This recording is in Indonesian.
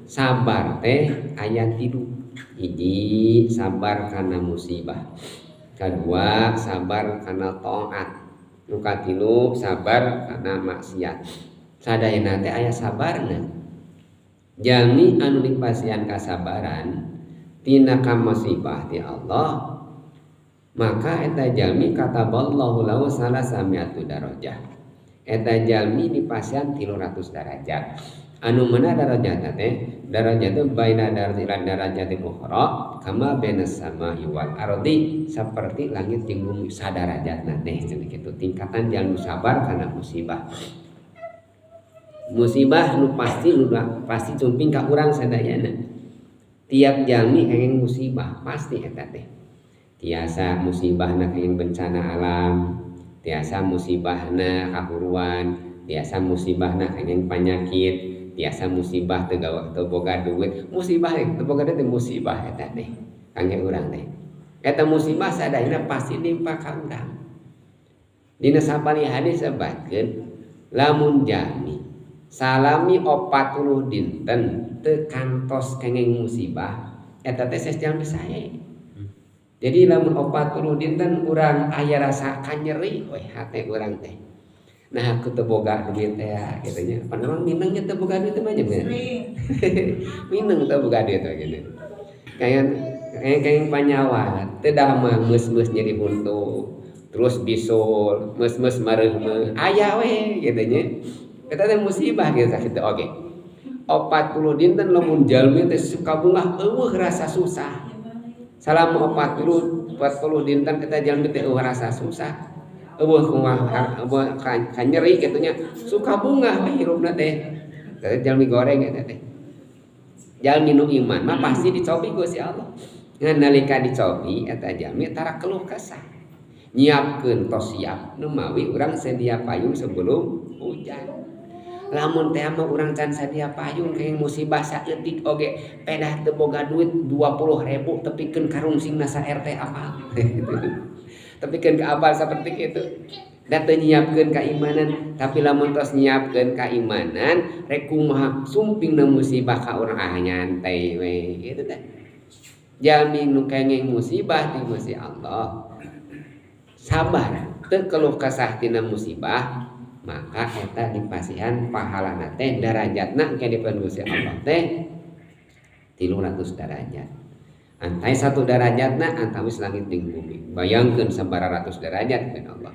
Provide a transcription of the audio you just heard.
sabar teh aya tilu. Hiji sabar karena musibah, kedua sabar karena taat, nu katilu sabar karena maksiat. Sadayana teh aya sabarna. Jalmi anu dipasihan kasabaran tina ka musibah ti Allah, maka eta jalmi kataballahu lahu salasamiatu darajah. Eta jalmi dipasihan 300 derajat. Anu mana darajatna teh? Darajatna baina darajatil ukhra kama bainas samai wal ardi, saperti langit jeung bumi sadarajatna teh cenah kitu. Tingkatan jalmi sabar kana musibah. Musibah nu pasti cumping ka urang sadayana. Tiap jalmi kenging musibah pasti eta teh. Tiasa musibahna kenging bencana alam, tiasa musibahna kahuruan, tiasa musibahna kenging penyakit, tiasa musibah teu boga duit. Musibah teu boga duit musibah eta teh kangge urang teh. Eta musibah sadayana pasti nimpa ka urang. Dina sapali hadis sebatkeun lamun jalmi salami 40 dinten teu kantos kenging musibah eta teh jalmi sae. Jadi lamun 40 dinten urang aya rasa kanyeri we hate urang teh. Nah aku teu boga duit teh kitu nya. Padahal mineng nya teu boga duit teh mah nya. Mineng teu boga duit teh kitu. Kayak panyawa teu damang meus-meus nyeri huntu, terus bisul, meus-meus mareuh aya we kitu nya. Eta teh musibah kitu sakitu oge. 40 dinten lamun jalmi teh sukabungah eueuh rasa susah. Selama 40 dinten kita jalmi teh rasa susah, eueuh kumaha kanyeri kitu nya, sukabungah we hirupna teh. Teh jalmi goreng eta teh. Jalmi nu iman mah pasti dicobi ku si Allah. Ngan nalika dicobi eta jalmi tara keluh kesah. Nyiapkeun tos siap nu mawi urang sedia payung sebelum hujan. Lamun teh mah urang can sadia payung kenging musibah saeutik oge pedah teu boga duit 20.000 tepikeun karungsingna sa RT apal. Tepikeun ka apal saperti kitu. Da teu nyiapkeun kaimanan, tapi lamun tos nyiapkeun kaimanan rek kumaha sumpingna musibah ka urang nyantai we kitu teh. Jalmi nu kenging musibah ti Gusti Allah sabar teu keluh kesah tina musibah, maka eta dipasihan pahalana teh darajatna ke dipan Gusti Allah teh 300 derajat. Antai 1 derajatna antawis langit jeung bumi. Bayangkeun sabaratus derajat kan Allah.